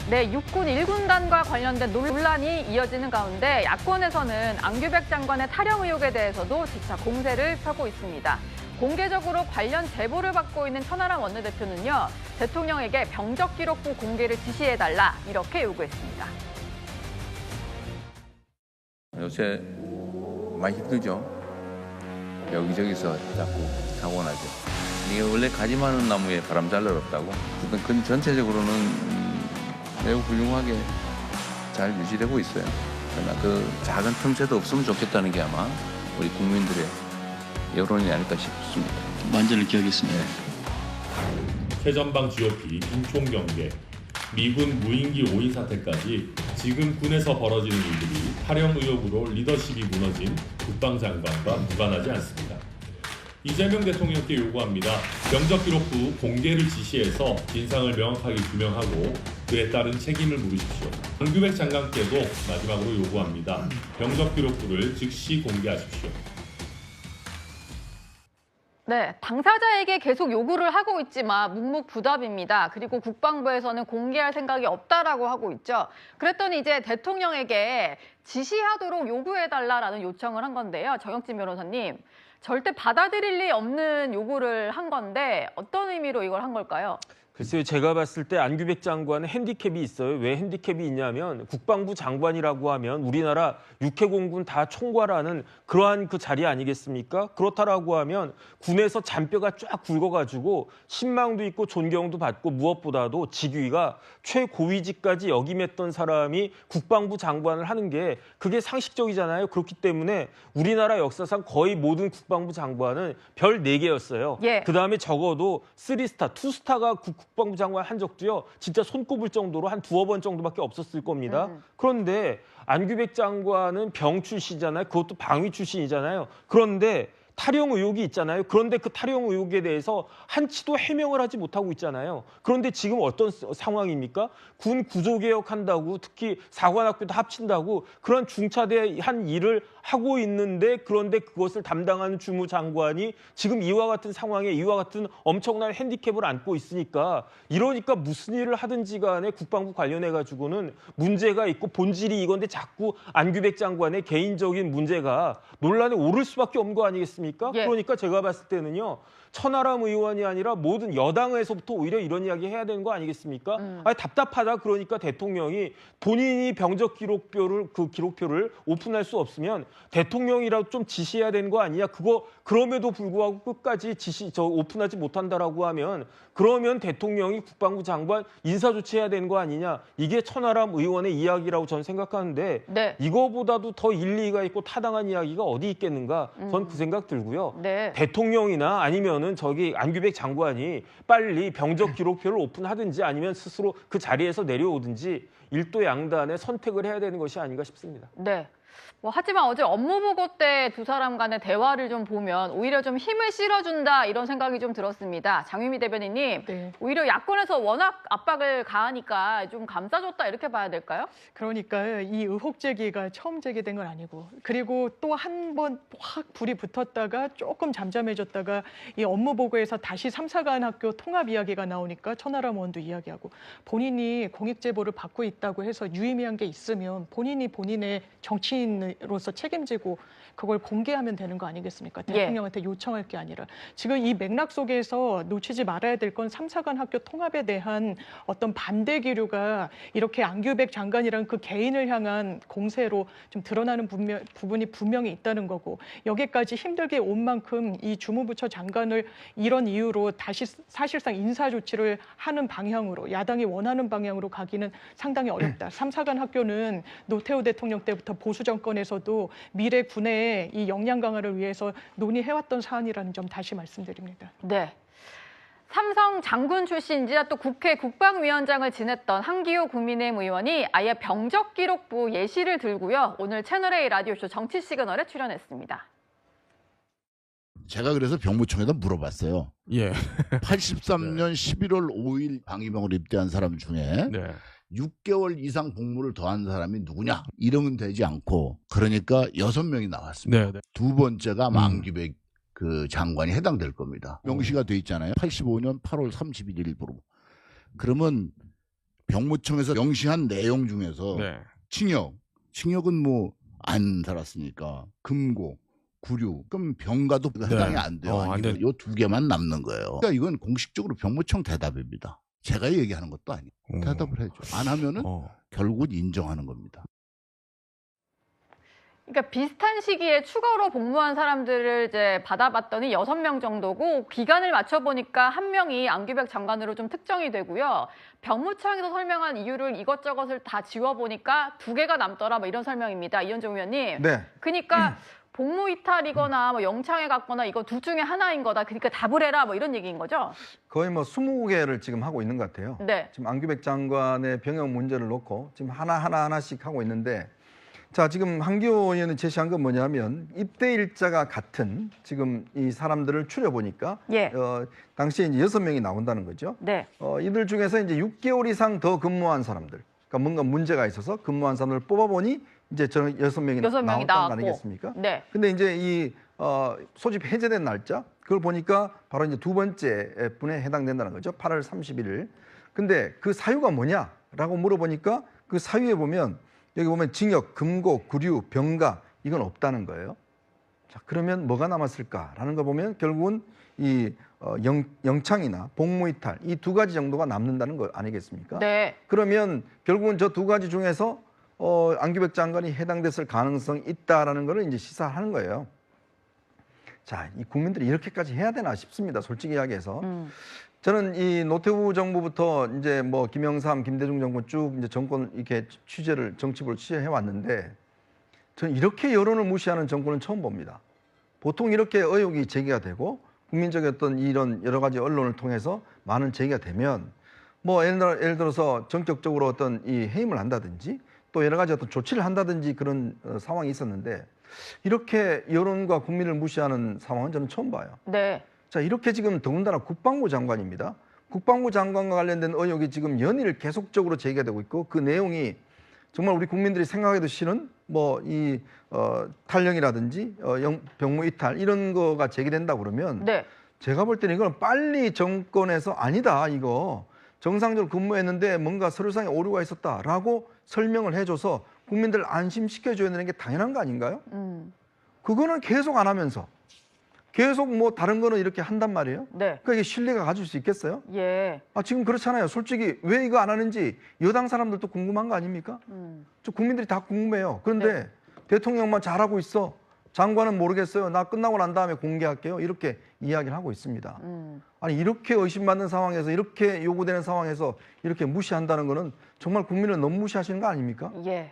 네, 육군 1군단과 관련된 논란이 이어지는 가운데 야권에서는 안규백 장관의 탈영 의혹에 대해서도 재차 공세를 펴고 있습니다. 공개적으로 관련 제보를 받고 있는 천하람 원내대표는요, 대통령에게 병적 기록부 공개를 지시해달라 이렇게 요구했습니다. 요새 많이 힘들죠. 여기저기서 자꾸 사고가 나죠. 이게 원래 가지 많은 나무에 바람 잘 날 없다고. 그 전체적으로는 매우 훌륭하게 잘 유지되고 있어요. 그러나 그 작은 틈새도 없으면 좋겠다는 게 아마 우리 국민들의 여론이 아닐까 싶습니다. 만전을 기하겠습니다. 최전방 GOP 인총경계, 미군 무인기 5인 사태까지 지금 군에서 벌어지는 일들이 탈영 의혹으로 리더십이 무너진 국방장관과 무관하지 않습니다. 이재명 대통령께 요구합니다. 병적 기록부 공개를 지시해서 진상을 명확하게 규명하고 그에 따른 책임을 물으십시오. 안규백 장관께도 마지막으로 요구합니다. 병적 기록부를 즉시 공개하십시오. 네, 당사자에게 계속 요구를 하고 있지만 묵묵부답입니다. 그리고 국방부에서는 공개할 생각이 없다라고 하고 있죠. 그랬더니 이제 대통령에게 지시하도록 요구해달라라는 요청을 한 건데요. 정혁진 변호사님, 절대 받아들일 리 없는 요구를 한 건데 어떤 의미로 이걸 한 걸까요? 글쎄요, 제가 봤을 때 안규백 장관은 핸디캡이 있어요. 왜 핸디캡이 있냐면 국방부 장관이라고 하면 우리나라 육해공군 다 총괄하는 그러한 그 자리 아니겠습니까? 그렇다라고 하면 군에서 잔뼈가 쫙 굵어가지고 신망도 있고 존경도 받고 무엇보다도 직위가 최고위직까지 역임했던 사람이 국방부 장관을 하는 게 그게 상식적이잖아요. 그렇기 때문에 우리나라 역사상 거의 모든 국방부 장관은 별 4개였어요. 예. 그다음에 적어도 3스타, 2스타가 국방부 장관 한 적도요. 진짜 손꼽을 정도로 한 2번 정도밖에 없었을 겁니다. 그런데 안규백 장관은 병 출신이잖아요. 그것도 방위 출신이잖아요. 그런데 탈영 의혹이 있잖아요. 그런데 그 탈영 의혹에 대해서 한치도 해명을 하지 못하고 있잖아요. 그런데 지금 어떤 상황입니까? 군 구조개혁한다고 특히 사관학교도 합친다고 그런 중차대한 일을 하고 있는데 그런데 그것을 담당하는 주무장관이 지금 이와 같은 상황에 이와 같은 엄청난 핸디캡을 안고 있으니까 이러니까 무슨 일을 하든지 간에 국방부 관련해가지고는 문제가 있고 본질이 이건데 자꾸 안규백 장관의 개인적인 문제가 논란에 오를 수밖에 없는 거 아니겠습니까? 예. 그러니까 제가 봤을 때는요. 천하람 의원이 아니라 모든 여당에서부터 오히려 이런 이야기 해야 되는 거 아니겠습니까? 아니, 답답하다 그러니까 대통령이 본인이 병적 기록표를 그 기록표를 오픈할 수 없으면 대통령이라도 좀 지시해야 되는 거 아니냐? 그거 그럼에도 불구하고 끝까지 오픈하지 못한다라고 하면 그러면 대통령이 국방부 장관 인사 조치해야 되는 거 아니냐? 이게 천하람 의원의 이야기라고 저는 생각하는데 네. 이거보다도 더 일리가 있고 타당한 이야기가 어디 있겠는가? 전 그 생각 들고요. 네. 대통령이나 아니면은 저기 안규백 장관이 빨리 병적 기록표를 오픈하든지 아니면 스스로 그 자리에서 내려오든지 일도 양단의 선택을 해야 되는 것이 아닌가 싶습니다. 네. 하지만 어제 업무보고 때 두 사람 간의 대화를 좀 보면 오히려 좀 힘을 실어준다 이런 생각이 좀 들었습니다. 장유미 대변인님, 네. 오히려 야권에서 워낙 압박을 가하니까 좀 감싸줬다 이렇게 봐야 될까요? 그러니까 이 의혹 제기가 처음 제기된 건 아니고 그리고 또 한 번 확 불이 붙었다가 조금 잠잠해졌다가 이 업무 보고에서 다시 3사관 학교 통합 이야기가 나오니까 천하람 의원도 이야기하고 본인이 공익 제보를 받고 있다고 해서 유의미한 게 있으면 본인이 본인의 정치인으로서 책임지고 그걸 공개하면 되는 거 아니겠습니까? 대통령한테 요청할 게 아니라 지금 이 맥락 속에서 놓치지 말아야 될 건 3사관 학교 통합에 대한 어떤 반대 기류가 이렇게 안규백 장관이란 그 개인을 향한 공세로 좀 드러나는 부분이 분명히 있다는 거고 여기까지 힘들게 온 만큼 이 주무부처 장관을 이런 이유로 다시 사실상 인사 조치를 하는 방향으로 야당이 원하는 방향으로 가기는 상당히 어렵다. 3사관 학교는 노태우 대통령 때부터 보수 정권에서도 미래 군의 이 역량 강화를 위해서 논의해왔던 사안이라는 점 다시 말씀드립니다. 네. 삼성 장군 출신이자 또 국회 국방위원장을 지냈던 한기호 국민의힘 의원이 아예 병적 기록부 예시를 들고요. 오늘 채널A 라디오쇼 정치 시그널에 출연했습니다. 제가 그래서 병무청에다 물어봤어요. 예. 83년 11월 5일 방위병으로 입대한 사람 중에 네. 6개월 이상 복무를 더한 사람이 누구냐? 이름은 되지 않고 그러니까 6명이 나왔습니다. 네, 네. 두 번째가 안규백 그 장관이 해당될 겁니다. 명시가 돼 있잖아요. 85년 8월 31일부로. 그러면 병무청에서 명시한 내용 중에서 네. 징역은 뭐 안 살았으니까 금고, 구류, 그럼 병가도 해당이 안 돼요. 안 돼. 요 두 개만 남는 거예요. 그러니까 이건 공식적으로 병무청 대답입니다. 제가 얘기하는 것도 아니에요. 대답을 해줘. 안 하면은 결국은 인정하는 겁니다. 그러니까 비슷한 시기에 추가로 복무한 사람들을 이제 받아봤더니 6명 정도고 기간을 맞춰보니까 1명이 안규백 장관으로 좀 특정이 되고요. 병무청에서 설명한 이유를 이것저것을 다 지워보니까 2개가 남더라 뭐 이런 설명입니다. 이현정 의원님. 네. 그러니까 복무 이탈이거나 뭐 영창에 갔거나 이거 둘 중에 하나인 거다. 그러니까 답을 해라 뭐 이런 얘기인 거죠? 거의 뭐 20개를 지금 하고 있는 것 같아요. 네. 지금 안규백 장관의 병역 문제를 놓고 지금 하나씩 하고 있는데 자, 지금 한기호 의원이 제시한 건 뭐냐면 입대 일자가 같은 지금 이 사람들을 추려보니까 예. 당시에 이제 6명이 나온다는 거죠. 네. 이들 중에서 이제 6개월 이상 더 근무한 사람들, 그러니까 뭔가 문제가 있어서 근무한 사람을 뽑아보니 이제 저 6명이 나왔다는 거 아니겠습니까? 네. 근데 이제 이 소집 해제된 날짜 그걸 보니까 바로 이제 2번째 분에 해당된다는 거죠. 8월 31일. 근데 그 사유가 뭐냐라고 물어보니까 그 사유에 보면 여기 보면 징역, 금고, 구류, 병가 이건 없다는 거예요. 자, 그러면 뭐가 남았을까라는 거 보면 결국은 이 영창이나 복무이탈 이 2가지 정도가 남는다는 거 아니겠습니까? 네. 그러면 결국은 저 2가지 중에서 안규백 장관이 해당됐을 가능성이 있다라는 거를 이제 시사하는 거예요. 자, 이 국민들이 이렇게까지 해야 되나 싶습니다. 솔직히 이야기해서. 저는 이 노태우 정부부터 이제 뭐 김영삼, 김대중 정부 쭉 이제 정권 이렇게 정치부를 취재해 왔는데 저는 이렇게 여론을 무시하는 정권은 처음 봅니다. 보통 이렇게 의혹이 제기가 되고 국민적인 어떤 이런 여러 가지 언론을 통해서 많은 제기가 되면 뭐 예를 들어서 전격적으로 어떤 이 해임을 한다든지 또 여러 가지 어떤 조치를 한다든지 그런 상황이 있었는데 이렇게 여론과 국민을 무시하는 상황은 저는 처음 봐요. 네. 자, 이렇게 지금 더군다나 국방부 장관입니다. 국방부 장관과 관련된 의혹이 지금 연일 계속적으로 제기가 되고 있고 그 내용이 정말 우리 국민들이 생각하기도 싫은 뭐 이 탈영이라든지 병무 이탈 이런 거가 제기된다 그러면 네. 제가 볼 때는 이건 빨리 정권에서 아니다 이거 정상적으로 근무했는데 뭔가 서류상에 오류가 있었다라고 설명을 해줘서 국민들을 안심시켜줘야 되는 게 당연한 거 아닌가요? 그거는 계속 안 하면서 계속 뭐 다른 거는 이렇게 한단 말이에요. 네. 그러니까 이게 신뢰가 가질 수 있겠어요? 예. 지금 그렇잖아요. 솔직히 왜 이거 안 하는지 여당 사람들도 궁금한 거 아닙니까? 저 국민들이 다 궁금해요. 그런데 대통령만 잘하고 있어. 장관은 모르겠어요. 나 끝나고 난 다음에 공개할게요. 이렇게 이야기를 하고 있습니다. 아니 이렇게 의심받는 상황에서 이렇게 요구되는 상황에서 이렇게 무시한다는 거는 정말 국민을 너무 무시하시는 거 아닙니까? 예.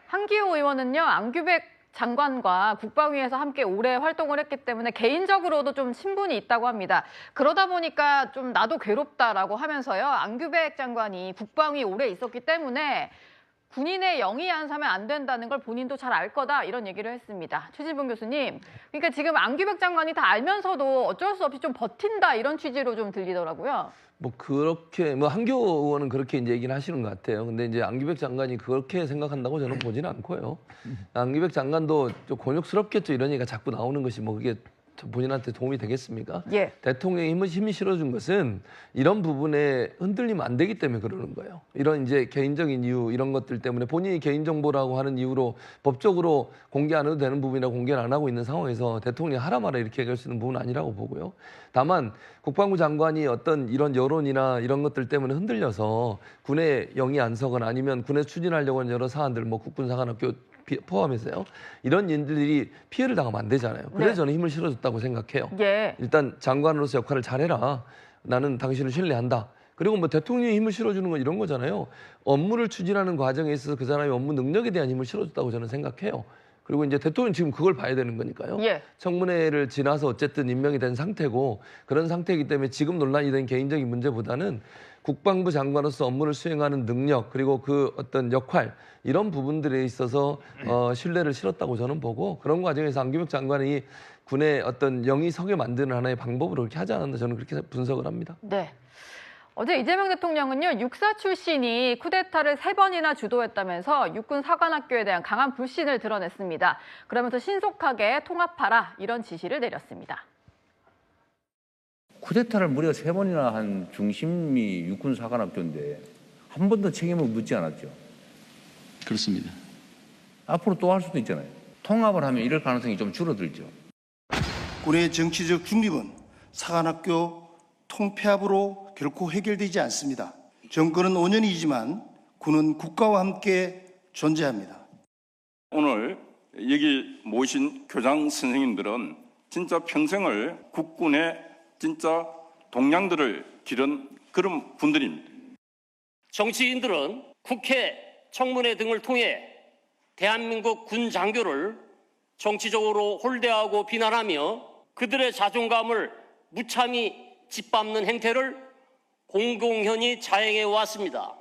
한기호 의원은요, 안규백 장관과 국방위에서 함께 오래 활동을 했기 때문에 개인적으로도 좀 친분이 있다고 합니다. 그러다 보니까 좀 나도 괴롭다라고 하면서요. 안규백 장관이 국방위 오래 있었기 때문에 군인의 영위 안사면 안 된다는 걸 본인도 잘 알 거다 이런 얘기를 했습니다. 최진봉 교수님, 그러니까 지금 안규백 장관이 다 알면서도 어쩔 수 없이 좀 버틴다 이런 취지로 좀 들리더라고요. 뭐 그렇게 뭐 한교호 의원은 그렇게 이제 얘기를 하시는 것 같아요. 근데 이제 안규백 장관이 그렇게 생각한다고 저는 보지는 않고요. 안규백 장관도 좀 곤욕스럽겠죠. 이런 얘기가 자꾸 나오는 것이 뭐 그게 본인한테 도움이 되겠습니까? 예. 대통령이 힘이 실어준 것은 이런 부분에 흔들리면 안 되기 때문에 그러는 거예요. 이런 이제 개인적인 이유 이런 것들 때문에 본인이 개인정보라고 하는 이유로 법적으로 공개 안 해도 되는 부분이라 공개를 안 하고 있는 상황에서 대통령이 하라 마라 이렇게 얘기할 수 있는 부분은 아니라고 보고요. 다만 국방부 장관이 어떤 이런 여론이나 이런 것들 때문에 흔들려서 군에 영이 안 서거나 아니면 군에 추진하려고 하는 여러 사안들 뭐 국군사관학교 포함해서요. 이런 일들이 피해를 당하면 안 되잖아요. 그래서 네. 저는 힘을 실어줬다고 생각해요. 예. 일단 장관으로서 역할을 잘해라. 나는 당신을 신뢰한다. 그리고 뭐 대통령이 힘을 실어주는 건 이런 거잖아요. 업무를 추진하는 과정에 있어서 그 사람의 업무 능력에 대한 힘을 실어줬다고 저는 생각해요. 그리고 이제 대통령 지금 그걸 봐야 되는 거니까요. 예. 청문회를 지나서 어쨌든 임명이 된 상태고 그런 상태이기 때문에 지금 논란이 된 개인적인 문제보다는 국방부 장관으로서 업무를 수행하는 능력 그리고 그 어떤 역할 이런 부분들에 있어서 신뢰를 실었다고 저는 보고 그런 과정에서 안규백 장관이 군의 어떤 영이 서게 만드는 하나의 방법으로 그렇게 하지 않았나 저는 그렇게 분석을 합니다. 네. 어제 이재명 대통령은요, 육사 출신이 쿠데타를 3번이나 주도했다면서 육군 사관학교에 대한 강한 불신을 드러냈습니다. 그러면서 신속하게 통합하라 이런 지시를 내렸습니다. 쿠데타를 무려 3번이나 한 중심이 육군 사관학교인데 한 번도 책임을 묻지 않았죠. 그렇습니다. 앞으로 또 할 수도 있잖아요. 통합을 하면 이럴 가능성이 좀 줄어들죠. 군의 정치적 중립은 사관학교 통폐합으로 결코 해결되지 않습니다. 정권은 5년이지만 군은 국가와 함께 존재합니다. 오늘 여기 모신 교장 선생님들은 진짜 평생을 국군의 진짜 동량들을 기른 그런 분들입니다. 정치인들은 국회, 청문회 등을 통해 대한민국 군 장교를 정치적으로 홀대하고 비난하며 그들의 자존감을 무참히 짓밟는 행태를 공공연히 자행해 왔습니다.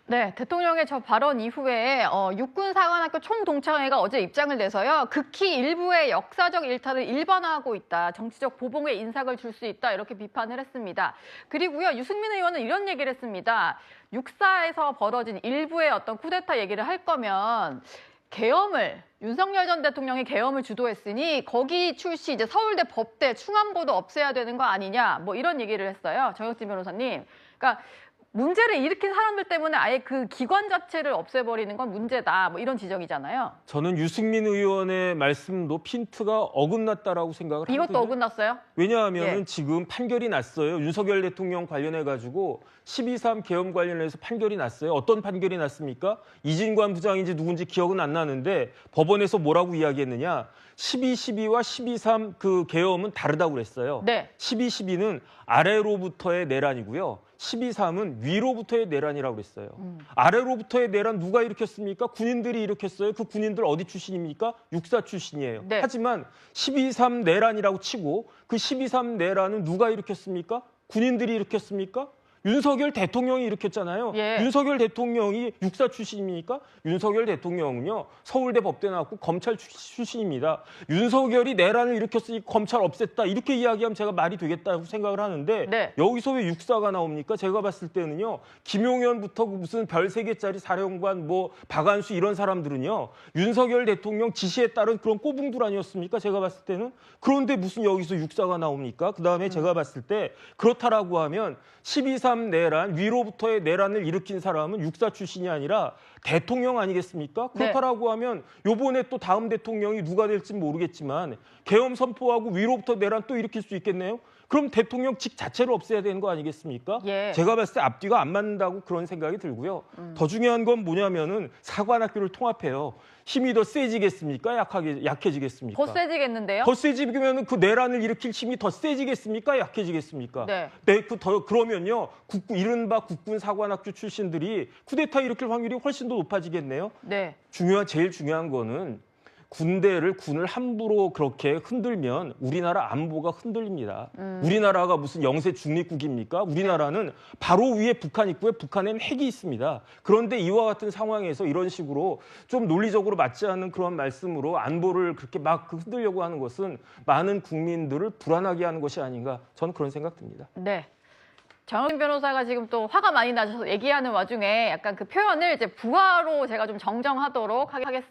네, 대통령의 저 발언 이후에 육군사관학교 총동창회가 어제 입장을 내서요. 극히 일부의 역사적 일탈을 일반화하고 있다. 정치적 보복에 인삭을 줄 수 있다. 이렇게 비판을 했습니다. 그리고요. 유승민 의원은 이런 얘기를 했습니다. 육사에서 벌어진 일부의 어떤 쿠데타 얘기를 할 거면 계엄을 윤석열 전 대통령이 계엄을 주도했으니 거기 출시 이제 서울대 법대 충암고도 없애야 되는 거 아니냐. 뭐 이런 얘기를 했어요. 정혁진 변호사님. 그러니까 문제를 일으킨 사람들 때문에 아예 그 기관 자체를 없애버리는 건 문제다. 뭐 이런 지적이잖아요. 저는 유승민 의원의 말씀도 핀트가 어긋났다라고 생각을 하거든요. 이것도 어긋났어요? 왜냐하면 예. 지금 판결이 났어요. 윤석열 대통령 관련해가지고 12.3 계엄 관련해서 판결이 났어요. 어떤 판결이 났습니까? 이진관 부장인지 누군지 기억은 안 나는데 법원에서 뭐라고 이야기했느냐. 12.12와 12.3 그 계엄은 다르다고 그랬어요. 네. 12.12는 아래로부터의 내란이고요. 12.3은 위로부터의 내란이라고 그랬어요. 아래로부터의 내란 누가 일으켰습니까? 군인들이 일으켰어요. 그 군인들 어디 출신입니까? 육사 출신이에요. 네. 하지만 12.3 내란이라고 치고 그 12.3 내란은 누가 일으켰습니까? 군인들이 일으켰습니까? 윤석열 대통령이 일으켰잖아요. 예. 윤석열 대통령이 육사 출신입니까? 윤석열 대통령은요. 서울대 법대 나왔고 검찰 출신입니다. 윤석열이 내란을 일으켰으니 검찰 없앴다. 이렇게 이야기하면 제가 말이 되겠다고 생각을 하는데 네. 여기서 왜 육사가 나옵니까? 제가 봤을 때는요. 김용현부터 무슨 별 3개짜리 사령관 뭐 박안수 이런 사람들은요. 윤석열 대통령 지시에 따른 그런 꼬붕들 아니었습니까? 제가 봤을 때는. 그런데 무슨 여기서 육사가 나옵니까? 그다음에 제가 봤을 때 그렇다라고 하면 12.3 내란, 위로부터의 내란을 일으킨 사람은 육사 출신이 아니라 대통령 아니겠습니까? 그렇다라고 하면 요번에 또 다음 대통령이 누가 될지 모르겠지만 계엄 선포하고 위로부터 내란 또 일으킬 수 있겠네요? 그럼 대통령직 자체를 없애야 되는 거 아니겠습니까? 예. 제가 봤을 때 앞뒤가 안 맞는다고 그런 생각이 들고요. 더 중요한 건 뭐냐면은 사관학교를 통합해요. 힘이 더 세지겠습니까? 약해지겠습니까? 더 세지겠는데요? 더 세지면 그 내란을 일으킬 힘이 더 세지겠습니까? 약해지겠습니까? 네. 그러면요. 이른바 국군 사관학교 출신들이 쿠데타 일으킬 확률이 훨씬 더 높아지겠네요. 네. 제일 중요한 거는 군을 함부로 그렇게 흔들면 우리나라 안보가 흔들립니다. 우리나라가 무슨 영세 중립국입니까? 우리나라는 바로 위에 북한 있고요. 북한에는 핵이 있습니다. 그런데 이와 같은 상황에서 이런 식으로 좀 논리적으로 맞지 않는 그런 말씀으로 안보를 그렇게 막 흔들려고 하는 것은 많은 국민들을 불안하게 하는 것이 아닌가 저는 그런 생각 듭니다. 네. 정혁진 변호사가 지금 또 화가 많이 나셔서 얘기하는 와중에 약간 그 표현을 이제 부하로 제가 좀 정정하도록 하겠습니다.